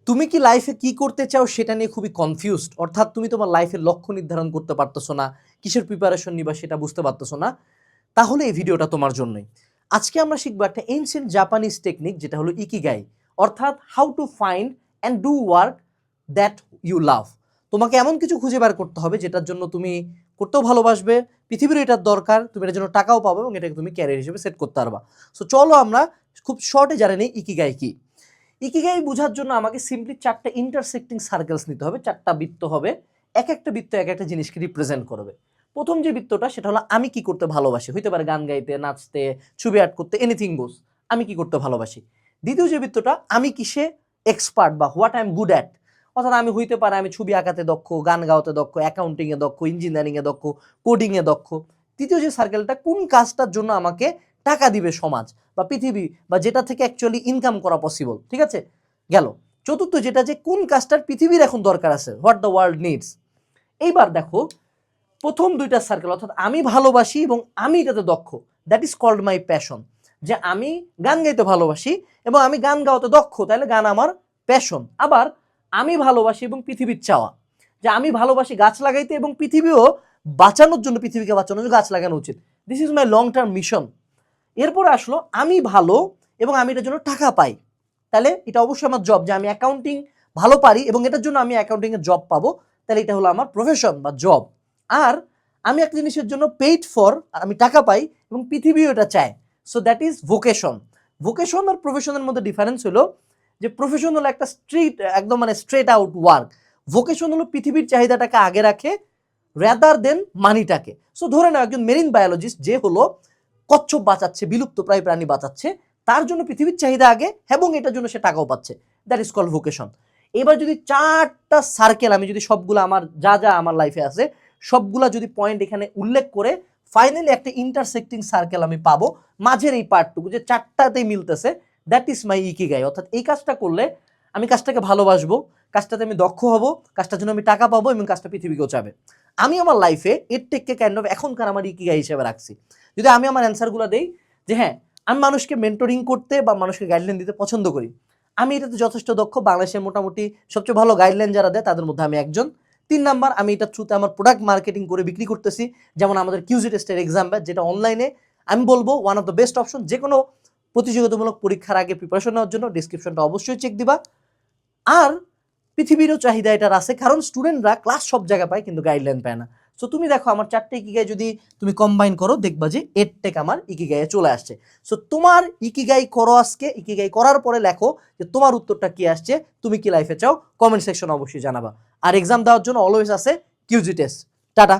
তুমি কি লাইফে কি করতে চাও সেটা নিয়ে খুবই কনফিউজড, অর্থাৎ তুমি তোমার লাইফের লক্ষ্য নির্ধারণ করতে পারতেছো না, কিসের প্রিপারেশন নিবা সেটা বুঝতে পারতেছো না, তাহলে এই ভিডিওটা তোমার জন্যই। আজকে আমরা শিখবো একটা এনশিয়েন্ট জাপানিজ টেকনিক, যেটা হলো ইকিগাই, অর্থাৎ how to find and do work that you love. তোমাকে এমন কিছু খুঁজে বের করতে হবে যেটার জন্য তুমি করতেও ভালোবাসবে, পৃথিবীর এটার দরকার, তুমি এটার জন্য টাকাও পাবে এবং এটাকে তুমি ক্যারিয়ার হিসেবে সেট করতে পারবা। সো চলো আমরা খুব শর্টে জানি নিই ইকিগাই কি। ইকিগাই বোঝার জন্য আমাকে সিম্পলি চারটা ইন্টারসেক্টিং সার্কেলস নিতে হবে, চারটা বৃত্ত হবে, এক একটা বৃত্ত এক একটা জিনিসকে রিপ্রেজেন্ট করবে। প্রথম যে বৃত্তটা সেটা হলো আমি কি করতে ভালোবাসি, হইতে পারে গান গাইতে, নাচতে, ছবি আর্ট করতে, এনিথিং গোস, আমি কি করতে ভালোবাসি। দ্বিতীয় যে বৃত্তটা আমি কিসে এক্সপার্ট বা what I am good at, অর্থাৎ আমি হইতে পারে আমি ছবি আঁকাতে দক্ষ, গান গাওয়াতে দক্ষ, অ্যাকাউন্টিংয়ে দক্ষ, ইঞ্জিনিয়ারিংয়ে দক্ষ, কোডিংয়ে দক্ষ। তৃতীয় যে সার্কেলটা কোন কাজটার জন্য আমাকে টাকা দিবে সমাজ বা পৃথিবী, বা যেটা থেকে অ্যাকচুয়ালি ইনকাম করা পসিবল, ঠিক আছে, গেল। চতুর্থ যেটা যে কোন কাজটার পৃথিবীর এখন দরকার আছে, হোয়াট দ্য ওয়ার্ল্ড নিডস। এইবার দেখো প্রথম দুইটা সার্কেল, অর্থাৎ আমি ভালোবাসি এবং আমি এটাতে দক্ষ, that is called my passion. যে আমি গান গাইতে ভালোবাসি এবং আমি গান গাওয়াতে দক্ষ, তাহলে গান আমার প্যাশন। আবার আমি ভালোবাসি এবং পৃথিবীর চাওয়া, যে আমি ভালোবাসি গাছ লাগাইতে এবং পৃথিবীও বাঁচানোর জন্য, পৃথিবীকে বাঁচানোর জন্য গাছ লাগানো উচিত, this is my long term mission. এরপরে আসলো আমি ভালো এবং আমি এটার জন্য টাকা পাই, তাহলে এটা অবশ্যই আমার জব, যে আমি অ্যাকাউন্টিং ভালো পারি এবং এটার জন্য আমি অ্যাকাউন্টিংয়ে জব পাবো, তাহলে এটা হলো আমার প্রফেশন বা জব। আর আমি একটা জিনিসের জন্য পেইড ফর, আমি টাকা পাই এবং পৃথিবীও এটা চায়, so that is vocation. Vocation আর প্রফেশনের মধ্যে ডিফারেন্স হলো যে প্রফেশন হলো একটা একদম মানে স্ট্রেট আউট ওয়ার্ক, ভোকেশন হলো পৃথিবীর চাহিদাটাকে আগে রাখে রেদার দেন মানিটাকে। সো ধরে নাও একজন মেরিন বায়োলজিস্ট যে হলো কচ্ছপ বাঁচাচ্ছে, বিলুপ্ত প্রায় প্রাণী বাঁচাচ্ছে, তার জন্য পৃথিবীর চাহিদা আগে এবং এটার জন্য সে টাকাও পাচ্ছে, দ্যাট ইজ কল্ড ভোকেশন। এবার যদি চারটা সার্কেল আমি যদি সবগুলো আমার যা যা আমার লাইফে আছে সবগুলা যদি পয়েন্ট এখানে উল্লেখ করে ফাইনালি একটা ইন্টারসেক্টিং সার্কেল আমি পাবো, মাঝের এই পার্টটুকু যে চারটাতেই মিলতেছে, দ্যাট ইজ মাই ইকিগাই। অর্থাৎ এই কাজটা করলে আমি কাজটাকে ভালোবাসবো, কাজটাতে আমি দক্ষ হব, কাজটার জন্য আমি টাকা পাবো এবং কাজটা পৃথিবীকেও চাবে। আমি আমার লাইফে এর টেককে কাইন্ড অফ এখনকার আমার ইকিগাই হিসেবে রাখছি। যদি আমি আমার অ্যান্সারগুলো দেই, যে হ্যাঁ আমি মানুষকে মেন্টরিং করতে বা মানুষকে গাইডলাইন দিতে পছন্দ করি, আমি এটাতে যথেষ্ট দক্ষ, বাংলাদেশের মোটামুটি সবচেয়ে ভালো গাইডলাইন যারা দেয় তাদের মধ্যে আমি একজন। 3 নাম্বার, আমি এটা থ্রুতে আমার প্রোডাক্ট মার্কেটিং করে বিক্রি করতেছি, যেমন আমাদের কিউজি টেস্টের এক্সাম ব্যাচ, যেটা অনলাইনে আমি বলবো one of the best option. যে কোনো প্রতিযোগিতামূলক পরীক্ষার আগে প্রিপারেশন নেওয়ার জন্য ডিসক্রিপশনটা অবশ্যই চেক দিবা। আর পৃথিবীরও চাহিদা এটার আছে, কারণ স্টুডেন্টরা ক্লাস সব জায়গায় পায় কিন্তু গাইডলাইন পায় না। সো তুমি দেখো আমার চারটে ইকিগাই যদি তুমি কম্বাইন করো, দেখবা যে এডটেক আমার ইকিগাইয়ে চলে আসছে। সো তোমার ইকিগাই করো আজকে, ইকিগাই করার পরে লেখো যে তোমার উত্তরটা কি আসছে, তুমি কি লাইফে চাও, কমেন্ট সেকশন অবশ্যই জানাবা। আর এক্সাম দেওয়ার জন্য অলওয়েজ আছে কিউজি টেস্ট। টাটা।